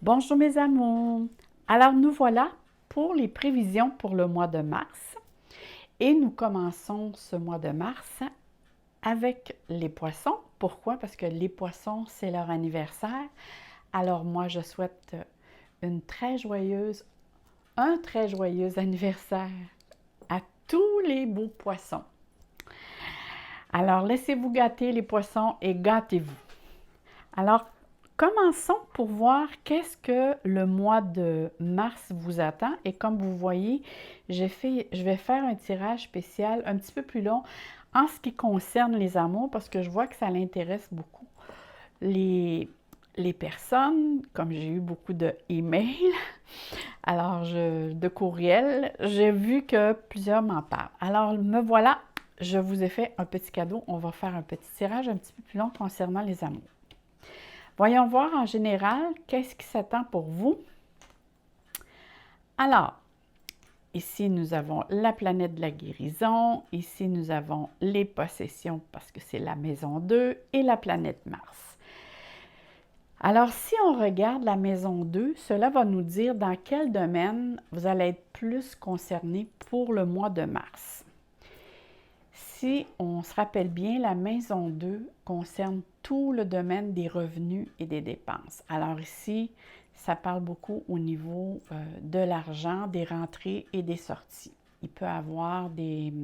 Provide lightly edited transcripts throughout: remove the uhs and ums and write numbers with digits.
Bonjour mes amours. Alors nous voilà pour les prévisions pour le mois de mars et nous commençons ce mois de mars avec les poissons. Pourquoi? Parce que les poissons, c'est leur anniversaire. Alors moi, je souhaite un très joyeux anniversaire à tous les beaux poissons. Alors laissez-vous gâter les poissons et gâtez-vous. Alors commençons pour voir qu'est-ce que le mois de mars vous attend. Et comme vous voyez, je vais faire un tirage spécial un petit peu plus long en ce qui concerne les amours parce que je vois que ça l'intéresse beaucoup les personnes, comme j'ai eu beaucoup de emails, de courriels, j'ai vu que plusieurs m'en parlent. Alors me voilà, je vous ai fait un petit cadeau. On va faire un petit tirage un petit peu plus long concernant les amours. Voyons voir en général qu'est-ce qui s'attend pour vous. Alors, ici nous avons la planète de la guérison, ici nous avons les possessions parce que c'est la maison 2 et la planète Mars. Alors, si on regarde la maison 2, cela va nous dire dans quel domaine vous allez être plus concerné pour le mois de mars. Si on se rappelle bien, la maison 2 concerne tout le domaine des revenus et des dépenses. Alors ici, ça parle beaucoup au niveau de l'argent, des rentrées et des sorties. Il peut y avoir des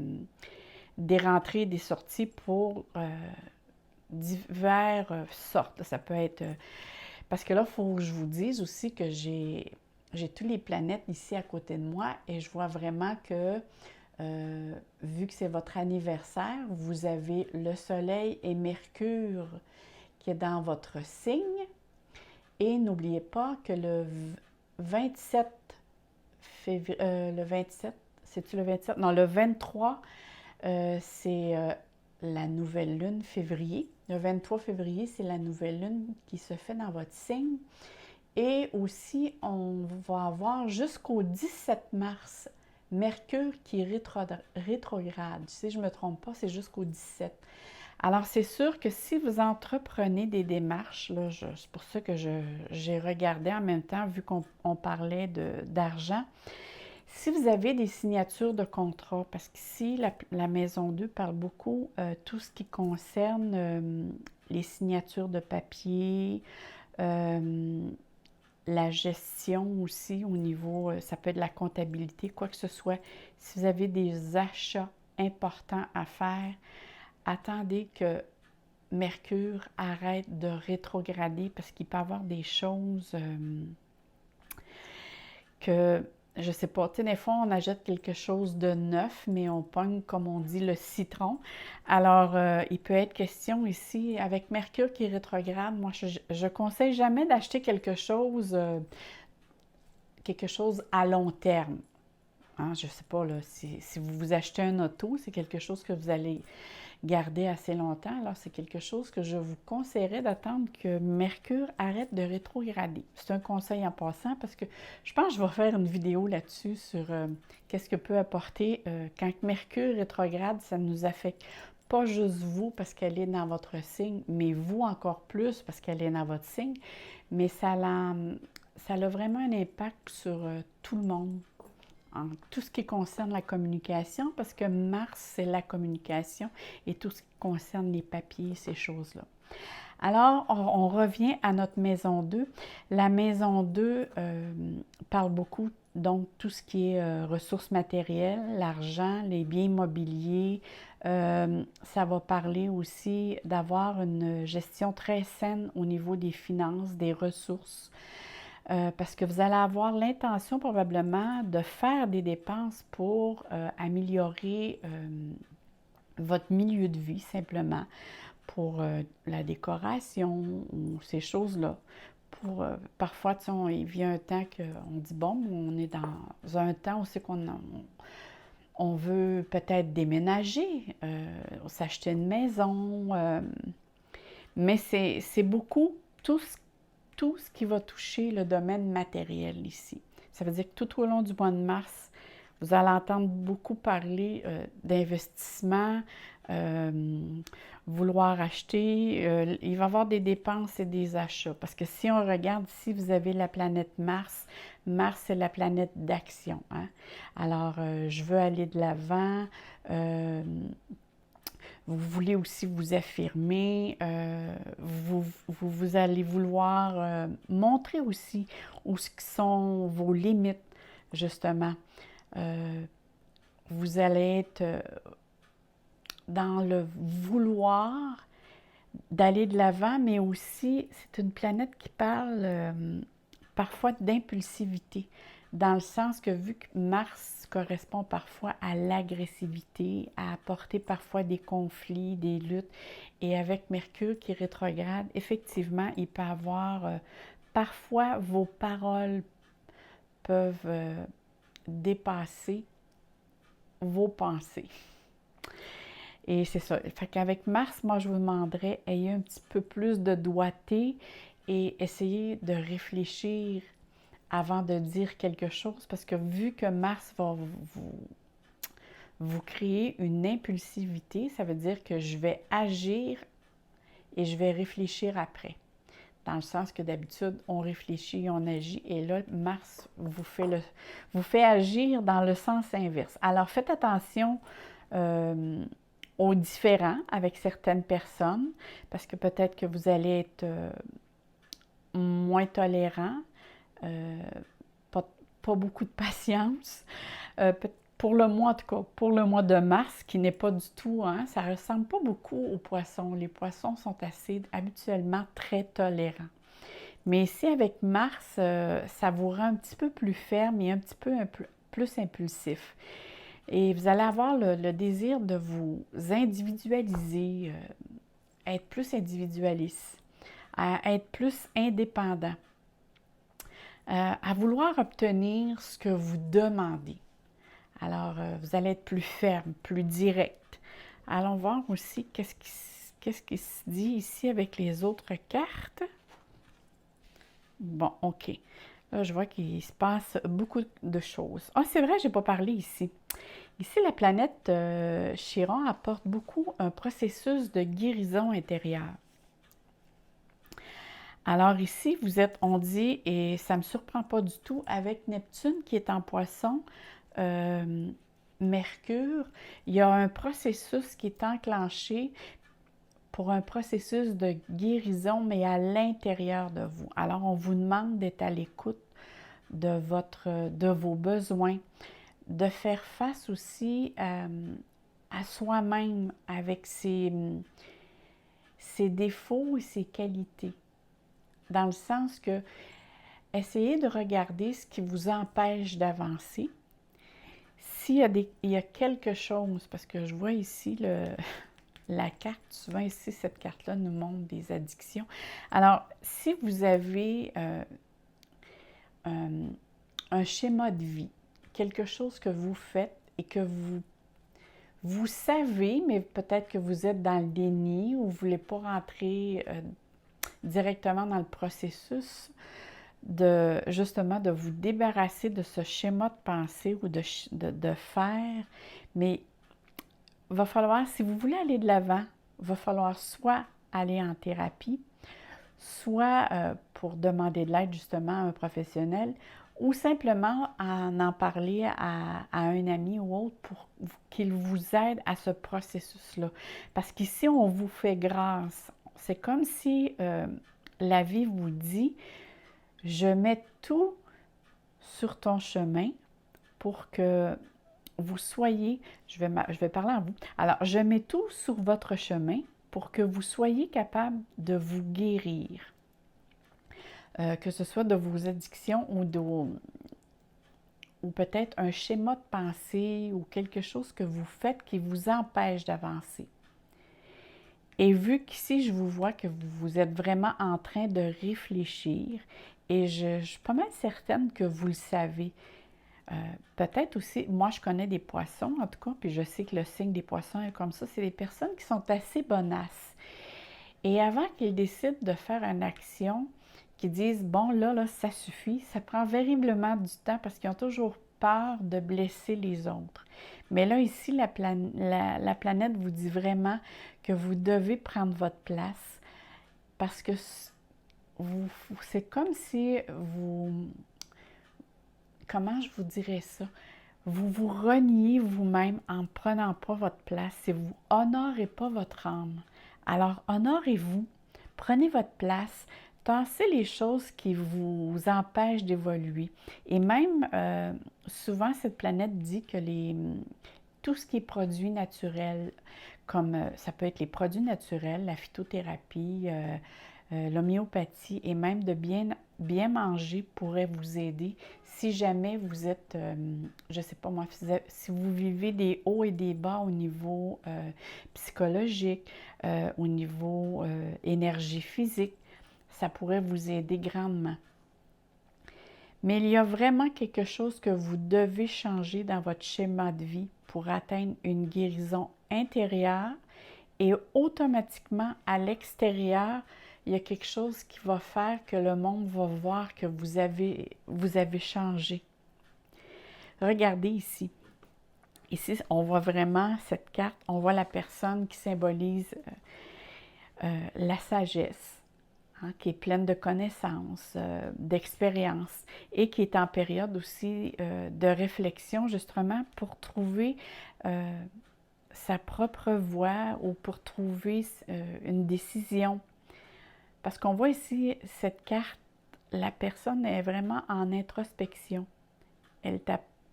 rentrées et des sorties pour diverses sortes. Ça peut être... parce que là, il faut que je vous dise aussi que j'ai toutes les planètes ici à côté de moi et je vois vraiment que vu que c'est votre anniversaire, vous avez le Soleil et Mercure qui est dans votre signe. Et n'oubliez pas que le 27 février, le 27, c'est-tu le 27? Non, le 23, c'est la nouvelle lune février. Le 23 février, c'est la nouvelle lune qui se fait dans votre signe. Et aussi, on va avoir jusqu'au 17 mars Mercure qui est rétrograde. Si je ne me trompe pas, c'est jusqu'au 17. Alors, c'est sûr que si vous entreprenez des démarches, là, c'est pour ça que j'ai regardé en même temps, vu qu'on parlait d'argent, si vous avez des signatures de contrat, parce qu'ici, la maison 2 parle beaucoup tout ce qui concerne les signatures de papier, la gestion aussi au niveau, ça peut être la comptabilité, quoi que ce soit. Si vous avez des achats importants à faire, attendez que Mercure arrête de rétrograder parce qu'il peut y avoir des choses que, je ne sais pas, tu sais, des fois, on achète quelque chose de neuf, mais on pogne, comme on dit, le citron. Alors, il peut être question ici, avec Mercure qui rétrograde, moi, je conseille jamais d'acheter quelque chose à long terme. Hein, je ne sais pas, là, si vous achetez un auto, c'est quelque chose que vous allez garder assez longtemps. Alors, c'est quelque chose que je vous conseillerais d'attendre que Mercure arrête de rétrograder. C'est un conseil en passant parce que je pense que je vais faire une vidéo là-dessus sur qu'est-ce que peut apporter quand Mercure rétrograde, ça nous affecte pas juste vous parce qu'elle est dans votre signe, mais vous encore plus parce qu'elle est dans votre signe, mais ça a vraiment un impact sur tout le monde en tout ce qui concerne la communication, parce que Mars, c'est la communication et tout ce qui concerne les papiers, ces choses-là. Alors, on revient à notre maison 2. La maison 2 parle beaucoup, donc, tout ce qui est ressources matérielles, l'argent, les biens immobiliers. Ça va parler aussi d'avoir une gestion très saine au niveau des finances, des ressources. Parce que vous allez avoir l'intention probablement de faire des dépenses pour améliorer votre milieu de vie simplement, pour la décoration ou ces choses-là. Parfois, il vient un temps qu'on dit, bon, on est dans un temps aussi on veut peut-être déménager, s'acheter une maison, mais c'est beaucoup tout ce qui va toucher le domaine matériel ici. Ça veut dire que tout au long du mois de mars, vous allez entendre beaucoup parler d'investissement, vouloir acheter. Il va y avoir des dépenses et des achats. Parce que si on regarde ici, vous avez la planète Mars. Mars, c'est la planète d'action. Hein? Alors, je veux aller de l'avant. Vous voulez aussi vous affirmer. Vous allez vouloir montrer aussi où sont vos limites, justement. Vous allez être dans le vouloir d'aller de l'avant, mais aussi, c'est une planète qui parle parfois d'impulsivité, dans le sens que vu que Mars correspond parfois à l'agressivité, à apporter parfois des conflits, des luttes, et avec Mercure qui rétrograde, effectivement, il peut avoir, parfois vos paroles peuvent dépasser vos pensées. Et c'est ça. Fait qu'avec Mars, moi, je vous demanderais, ayez un petit peu plus de doigté et essayez de réfléchir avant de dire quelque chose, parce que vu que Mars va vous créer une impulsivité, ça veut dire que je vais agir et je vais réfléchir après. Dans le sens que d'habitude, on réfléchit, on agit, et là, Mars vous fait agir dans le sens inverse. Alors, faites attention aux différends avec certaines personnes, parce que peut-être que vous allez être moins tolérant, pas beaucoup de patience. Pour le mois, en tout cas, pour le mois de mars, qui n'est pas du tout, hein, ça ne ressemble pas beaucoup aux poissons. Les poissons sont habituellement très tolérants. Mais ici, avec Mars, ça vous rend un petit peu plus ferme et un petit peu plus impulsif. Et vous allez avoir le désir de vous individualiser, être plus individualiste, à être plus indépendant, à vouloir obtenir ce que vous demandez. Alors, vous allez être plus ferme, plus direct. Allons voir aussi qu'est-ce qui se dit ici avec les autres cartes. Bon, OK. Là, je vois qu'il se passe beaucoup de choses. Ah, c'est vrai, je n'ai pas parlé ici. Ici, la planète Chiron apporte beaucoup un processus de guérison intérieure. Alors ici, vous êtes, on dit, et ça ne me surprend pas du tout, avec Neptune qui est en Poisson, Mercure, il y a un processus qui est enclenché pour un processus de guérison, mais à l'intérieur de vous. Alors, on vous demande d'être à l'écoute de vos besoins, de faire face aussi à soi-même avec ses défauts et ses qualités. Dans le sens que essayez de regarder ce qui vous empêche d'avancer. S'il y a quelque chose, parce que je vois ici la carte, souvent ici, cette carte-là nous montre des addictions. Alors, si vous avez un schéma de vie, quelque chose que vous faites et que vous savez, mais peut-être que vous êtes dans le déni ou vous ne voulez pas rentrer directement dans le processus justement de vous débarrasser de ce schéma de pensée ou de faire, mais il va falloir, si vous voulez aller de l'avant, il va falloir soit aller en thérapie, soit pour demander de l'aide justement à un professionnel, ou simplement en parler à un ami ou autre pour qu'il vous aide à ce processus-là. Parce qu'ici, on vous fait grâce. C'est comme si la vie vous dit, je mets tout sur ton chemin pour que vous soyez, je vais parler en vous. Alors, je mets tout sur votre chemin pour que vous soyez capable de vous guérir. Que ce soit de vos addictions ou peut-être un schéma de pensée ou quelque chose que vous faites qui vous empêche d'avancer. Et vu qu'ici, je vous vois que vous êtes vraiment en train de réfléchir, et je suis pas mal certaine que vous le savez. Peut-être aussi, moi je connais des poissons en tout cas, puis je sais que le signe des poissons est comme ça, c'est des personnes qui sont assez bonasses. Et avant qu'ils décident de faire une action, qu'ils disent, bon là, ça suffit, ça prend véritablement du temps parce qu'ils ont toujours peur de blesser les autres. Mais là, ici, la planète vous dit vraiment que vous devez prendre votre place parce que c'est comme si vous... Comment je vous dirais ça? Vous vous reniez vous-même en ne prenant pas votre place et vous honorez pas votre âme. Alors, honorez-vous, prenez votre place, tassez les choses qui vous empêchent d'évoluer. Et même, souvent, cette planète dit que tout ce qui est produit naturel, comme ça peut être les produits naturels, la phytothérapie, l'homéopathie et même de bien manger pourrait vous aider si jamais vous êtes, je ne sais pas moi, si vous vivez des hauts et des bas au niveau psychologique, au niveau énergie physique, ça pourrait vous aider grandement. Mais il y a vraiment quelque chose que vous devez changer dans votre schéma de vie pour atteindre une guérison intérieure et automatiquement à l'extérieur, il y a quelque chose qui va faire que le monde va voir que vous avez changé. Regardez ici. Ici, on voit vraiment cette carte, on voit la personne qui symbolise la sagesse, hein, qui est pleine de connaissances, d'expérience et qui est en période aussi de réflexion justement pour trouver sa propre voie ou pour trouver une décision. Parce qu'on voit ici, cette carte, la personne est vraiment en introspection.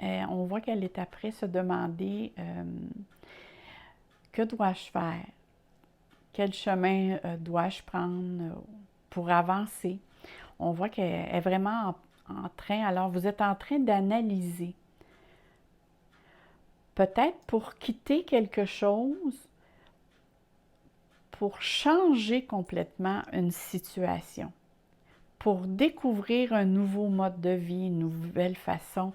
On voit qu'elle est après se demander que dois-je faire? Quel chemin dois-je prendre pour avancer? On voit qu'elle est vraiment en train, alors vous êtes en train d'analyser. Peut-être pour quitter quelque chose, pour changer complètement une situation, pour découvrir un nouveau mode de vie, une nouvelle façon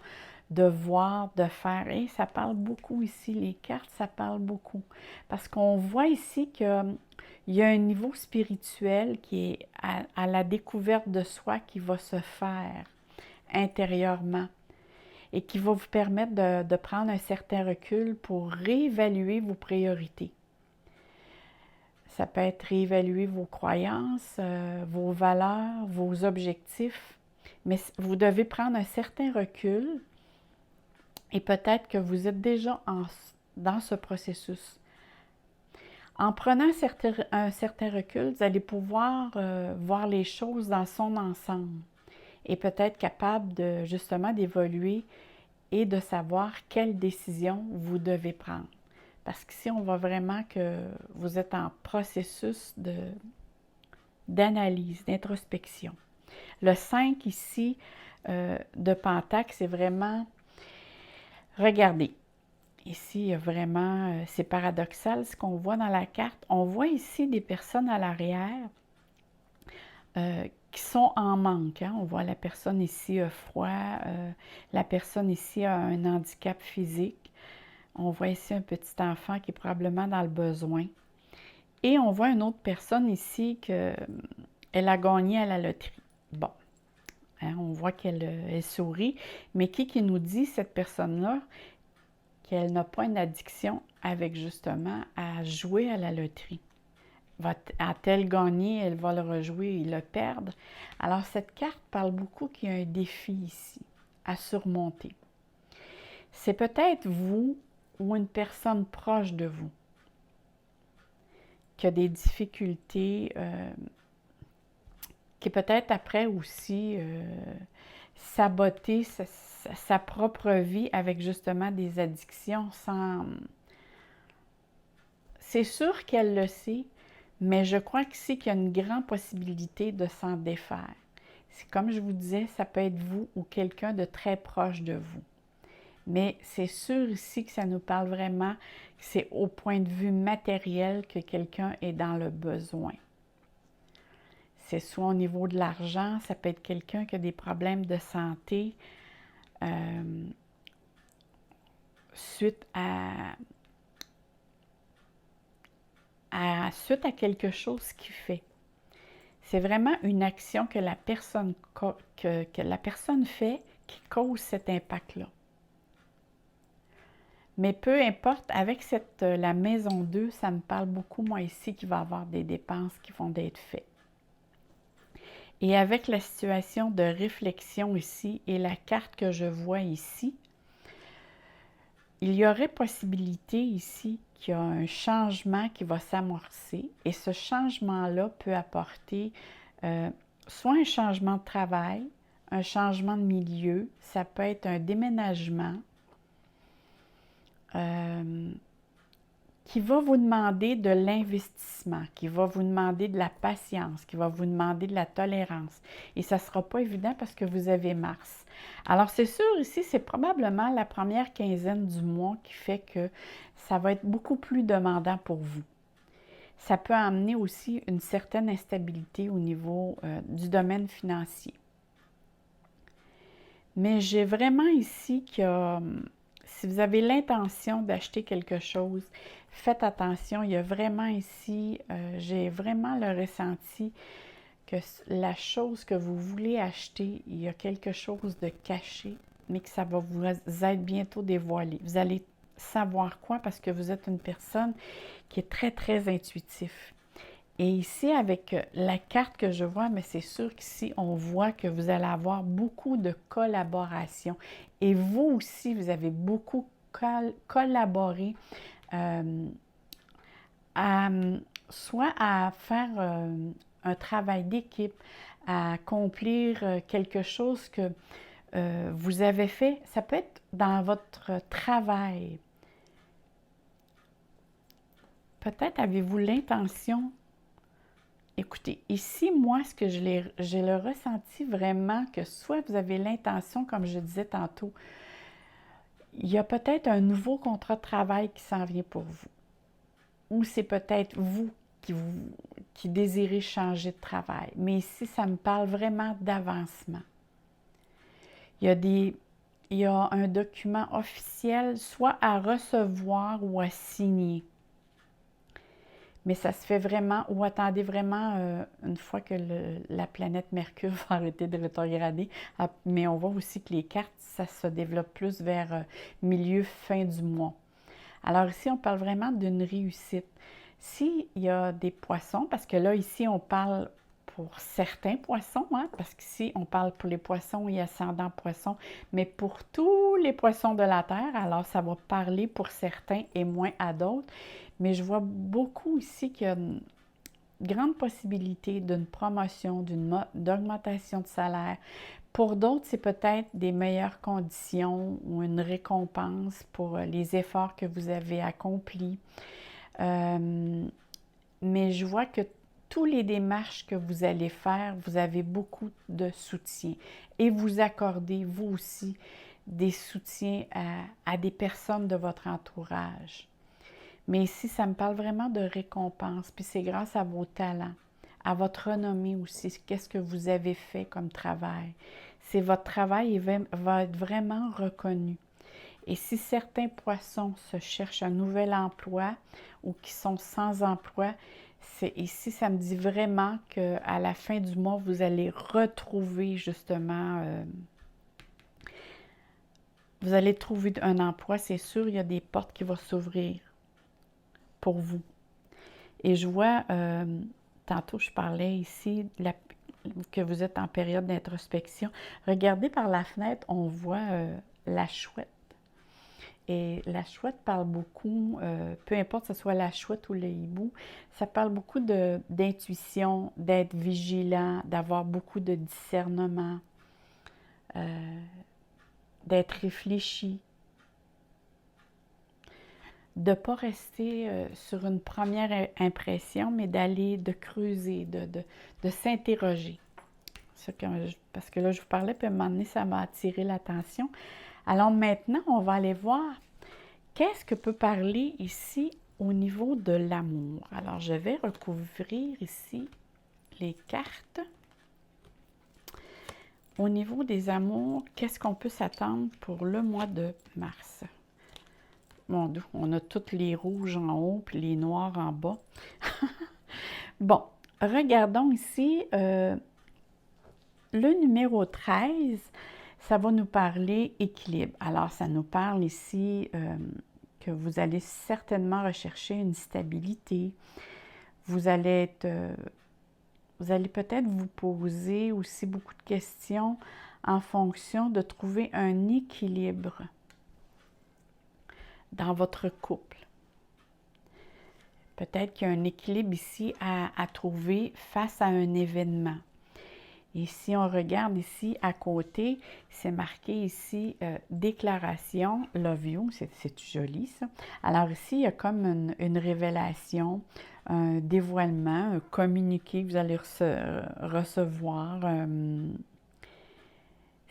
de voir, de faire. Et ça parle beaucoup ici, les cartes, ça parle beaucoup. Parce qu'on voit ici qu'il y a un niveau spirituel qui est à la découverte de soi qui va se faire intérieurement et qui va vous permettre de prendre un certain recul pour réévaluer vos priorités. Ça peut être réévaluer vos croyances, vos valeurs, vos objectifs, mais vous devez prendre un certain recul et peut-être que vous êtes déjà dans ce processus. En prenant un certain recul, vous allez pouvoir voir les choses dans son ensemble et peut-être capable de justement d'évoluer et de savoir quelle décision vous devez prendre. Parce qu'ici, on voit vraiment que vous êtes en processus d'analyse, d'introspection. Le 5 ici de Pentacle, c'est vraiment, regardez, ici, il y a vraiment, c'est paradoxal ce qu'on voit dans la carte. On voit ici des personnes à l'arrière qui sont en manque. Hein? On voit la personne ici a froid, la personne ici a un handicap physique. On voit ici un petit enfant qui est probablement dans le besoin. Et on voit une autre personne ici qu'elle a gagné à la loterie. Bon, hein, on voit qu'elle sourit, mais qui nous dit, cette personne-là, qu'elle n'a pas une addiction avec justement à jouer à la loterie? A-t-elle gagné, elle va le rejouer et le perdre? Alors, cette carte parle beaucoup qu'il y a un défi ici à surmonter. C'est peut-être vous ou une personne proche de vous qui a des difficultés, qui peut-être après aussi saboter sa propre vie avec justement des addictions sans... C'est sûr qu'elle le sait, mais je crois qu'ici qu'il y a une grande possibilité de s'en défaire. C'est comme je vous disais, ça peut être vous ou quelqu'un de très proche de vous. Mais c'est sûr ici que ça nous parle vraiment, que c'est au point de vue matériel que quelqu'un est dans le besoin. C'est soit au niveau de l'argent, ça peut être quelqu'un qui a des problèmes de santé suite à quelque chose qu'il fait. C'est vraiment une action que la personne fait qui cause cet impact-là. Mais peu importe, avec la maison 2, ça me parle beaucoup, moi, ici, qu'il va y avoir des dépenses qui vont être faites. Et avec la situation de réflexion ici et la carte que je vois ici, il y aurait possibilité ici qu'il y a un changement qui va s'amorcer et ce changement-là peut apporter soit un changement de travail, un changement de milieu, ça peut être un déménagement qui va vous demander de l'investissement, qui va vous demander de la patience, qui va vous demander de la tolérance. Et ça ne sera pas évident parce que vous avez Mars. Alors, c'est sûr, ici, c'est probablement la première quinzaine du mois qui fait que ça va être beaucoup plus demandant pour vous. Ça peut amener aussi une certaine instabilité au niveau du domaine financier. Mais j'ai vraiment ici que si vous avez l'intention d'acheter quelque chose, faites attention. Il y a vraiment ici, j'ai vraiment le ressenti que la chose que vous voulez acheter, il y a quelque chose de caché, mais que ça va vous être bientôt dévoilé. Vous allez savoir quoi parce que vous êtes une personne qui est très, très intuitif. Et ici, avec la carte que je vois, mais c'est sûr qu'ici, on voit que vous allez avoir beaucoup de collaboration. Et vous aussi, vous avez beaucoup collaboré soit à faire un travail d'équipe, à accomplir quelque chose que vous avez fait. Ça peut être dans votre travail. Peut-être avez-vous l'intention. Écoutez, ici, moi, ce que j'ai le ressenti vraiment que soit vous avez l'intention, comme je disais tantôt, il y a peut-être un nouveau contrat de travail qui s'en vient pour vous. Ou c'est peut-être vous qui désirez changer de travail. Mais ici, ça me parle vraiment d'avancement. Il y a un document officiel, soit à recevoir ou à signer. Mais ça se fait vraiment, ou attendez vraiment une fois que la planète Mercure va arrêter de rétrograder. Mais on voit aussi que les cartes, ça se développe plus vers milieu, fin du mois. Alors ici, on parle vraiment d'une réussite. S'il y a des poissons, parce que là, ici, on parle pour certains poissons, hein, parce qu'ici, on parle pour les poissons et ascendants poissons, mais pour tous les poissons de la Terre, alors ça va parler pour certains et moins à d'autres. Mais je vois beaucoup ici qu'il y a une grande possibilité d'une promotion, d'augmentation de salaire. Pour d'autres, c'est peut-être des meilleures conditions ou une récompense pour les efforts que vous avez accomplis. Mais je vois que tous les démarches que vous allez faire, vous avez beaucoup de soutien. Et vous accordez, vous aussi, des soutiens à des personnes de votre entourage. Mais ici, ça me parle vraiment de récompense. Puis c'est grâce à vos talents, à votre renommée aussi. Qu'est-ce que vous avez fait comme travail? C'est votre travail va être vraiment reconnu. Et si certains poissons se cherchent un nouvel emploi ou qui sont sans emploi, ici, ça me dit vraiment qu'à la fin du mois, vous allez retrouver justement, vous allez trouver un emploi, c'est sûr, il y a des portes qui vont s'ouvrir pour vous. Et je vois, tantôt je parlais ici que vous êtes en période d'introspection. Regardez par la fenêtre, on voit la chouette. Et la chouette parle beaucoup, peu importe que ce soit la chouette ou le hibou, ça parle beaucoup d'intuition, d'être vigilant, d'avoir beaucoup de discernement, d'être réfléchi, de ne pas rester sur une première impression, mais de creuser, de s'interroger. Parce que là, je vous parlais, puis à un moment donné, ça m'a attiré l'attention. Alors maintenant, on va aller voir qu'est-ce que peut parler ici au niveau de l'amour. Alors, je vais recouvrir ici les cartes. Au niveau des amours, qu'est-ce qu'on peut s'attendre pour le mois de mars? Mon Dieu, on a toutes les rouges en haut puis les noirs en bas. Bon, regardons ici le numéro 13. Ça va nous parler équilibre. Alors, ça nous parle ici que vous allez certainement rechercher une stabilité. Vous allez peut-être vous poser aussi beaucoup de questions en fonction de trouver un équilibre dans votre couple. Peut-être qu'il y a un équilibre ici à trouver face à un événement. Et si on regarde ici à côté, c'est marqué ici déclaration, love you, c'est joli ça. Alors ici, il y a comme une révélation, un dévoilement, un communiqué que vous allez recevoir.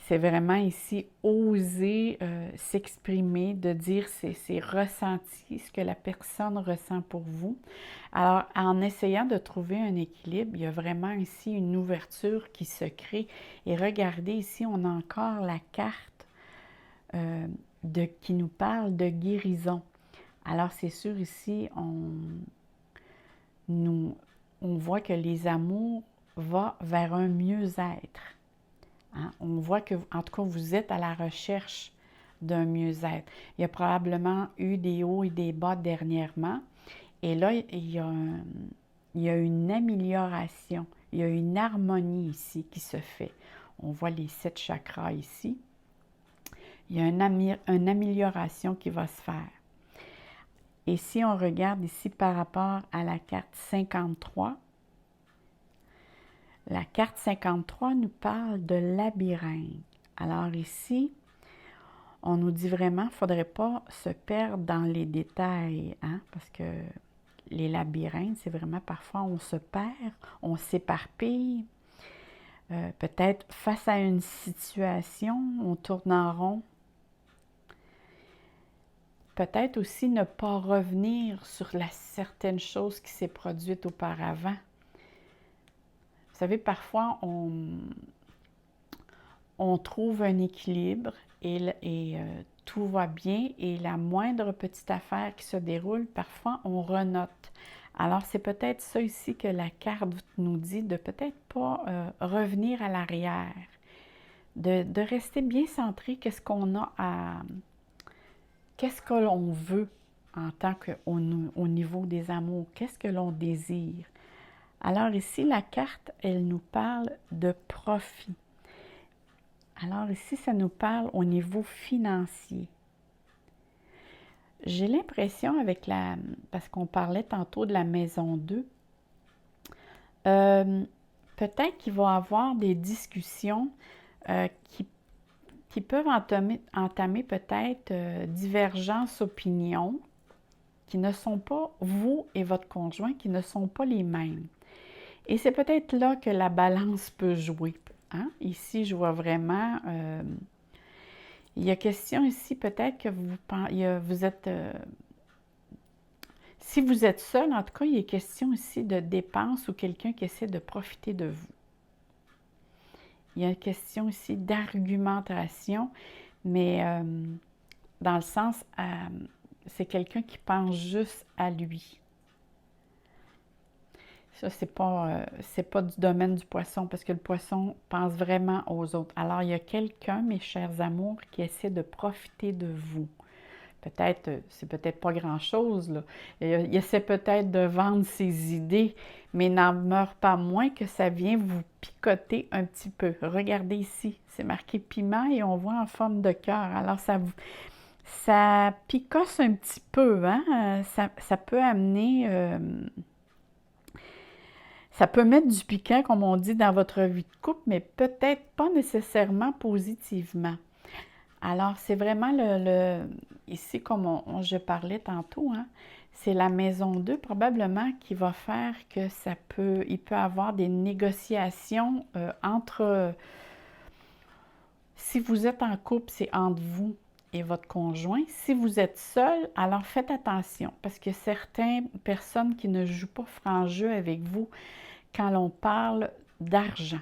C'est vraiment ici oser s'exprimer, de dire ses ressentis, ce que la personne ressent pour vous. Alors, en essayant de trouver un équilibre, il y a vraiment ici une ouverture qui se crée. Et regardez ici, on a encore la carte qui nous parle de guérison. Alors, c'est sûr ici, on voit que les amours vont vers un mieux-être. Hein? On voit que, en tout cas, vous êtes à la recherche d'un mieux-être. Il y a probablement eu des hauts et des bas dernièrement. Et là, il y a une amélioration, il y a une harmonie ici qui se fait. On voit les 7 chakras ici. Il y a une amélioration qui va se faire. Et si on regarde ici par rapport à la carte 53, la carte 53 nous parle de labyrinthe. Alors ici, on nous dit vraiment qu'il ne faudrait pas se perdre dans les détails, hein, parce que les labyrinthes, c'est vraiment parfois on se perd, on s'éparpille. Peut-être face à une situation, on tourne en rond. Peut-être aussi ne pas revenir sur certaine chose qui s'est produite auparavant. Vous savez, parfois, on trouve un équilibre et tout va bien et la moindre petite affaire qui se déroule, parfois, on renote. Alors, c'est peut-être ça ici que la carte nous dit, de peut-être pas revenir à l'arrière, de rester bien centré, qu'est-ce qu'on a qu'est-ce que l'on veut en tant qu'au niveau des amours, qu'est-ce que l'on désire. Alors ici, la carte, elle nous parle de profit. Alors ici, ça nous parle au niveau financier. J'ai l'impression parce qu'on parlait tantôt de la maison 2, peut-être qu'il va y avoir des discussions qui peuvent entamer peut-être divergences d'opinions qui ne sont pas, vous et votre conjoint, qui ne sont pas les mêmes. Et c'est peut-être là que la balance peut jouer. Hein? Ici, je vois vraiment... il y a question ici, peut-être que vous êtes... si vous êtes seul, en tout cas, il y a question ici de dépenses ou quelqu'un qui essaie de profiter de vous. Il y a une question ici d'argumentation, mais dans le sens, c'est quelqu'un qui pense juste à lui. Ça, c'est pas du domaine du poisson, parce que le poisson pense vraiment aux autres. Alors, il y a quelqu'un, mes chers amours, qui essaie de profiter de vous. Peut-être, c'est peut-être pas grand-chose, là. Il essaie peut-être de vendre ses idées, mais n'en meurt pas moins que ça vient vous picoter un petit peu. Regardez ici, c'est marqué piment et on voit en forme de cœur. Alors, ça picosse un petit peu, hein? Ça peut amener... ça peut mettre du piquant, comme on dit, dans votre vie de couple, mais peut-être pas nécessairement positivement. Alors, c'est vraiment ici, comme je parlais tantôt, hein, c'est la maison 2 probablement qui va faire que il peut avoir des négociations entre... si vous êtes en couple, c'est entre vous et votre conjoint. Si vous êtes seul, alors faites attention, parce que certaines personnes qui ne jouent pas franc jeu avec vous quand l'on parle d'argent.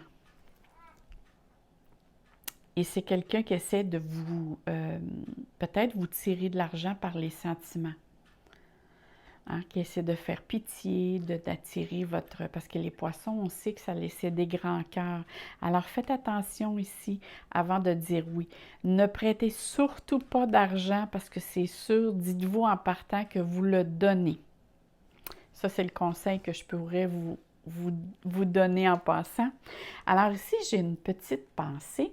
Et c'est quelqu'un qui essaie de peut-être vous tirer de l'argent par les sentiments. hein, qui essaie de faire pitié, d'attirer votre... Parce que les poissons, on sait que ça laisse des grands cœurs. Alors, faites attention ici avant de dire oui. Ne prêtez surtout pas d'argent parce que c'est sûr, dites-vous en partant que vous le donnez. Ça, c'est le conseil que je pourrais vous donner en passant. Alors ici, j'ai une petite pensée.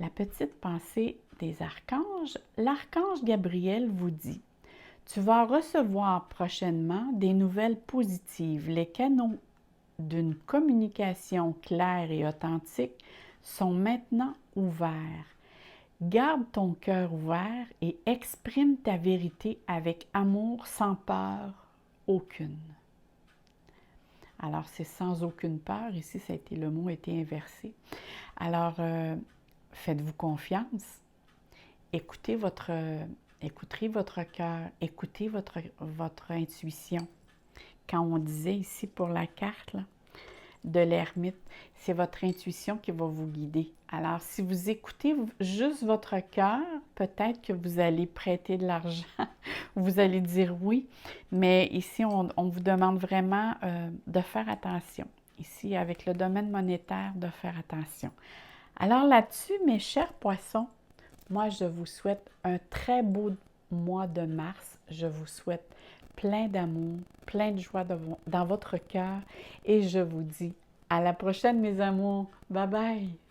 La petite pensée des archanges. L'archange Gabriel vous dit: tu vas recevoir prochainement des nouvelles positives. Les canaux d'une communication claire et authentique sont maintenant ouverts. Garde ton cœur ouvert et exprime ta vérité avec amour, sans peur aucune. Alors, c'est sans aucune peur. Ici, le mot a été inversé. Alors, faites-vous confiance. Écoutez votre cœur. Écoutez votre intuition. Quand on disait ici pour la carte là, de l'ermite, c'est votre intuition qui va vous guider. Alors, si vous écoutez juste votre cœur, peut-être que vous allez prêter de l'argent, vous allez dire oui, mais ici, on vous demande vraiment de faire attention. Ici, avec le domaine monétaire, de faire attention. Alors là-dessus, mes chers poissons, moi, je vous souhaite un très beau mois de mars. Je vous souhaite plein d'amour, plein de joie dans votre cœur et je vous dis à la prochaine, mes amours. Bye bye!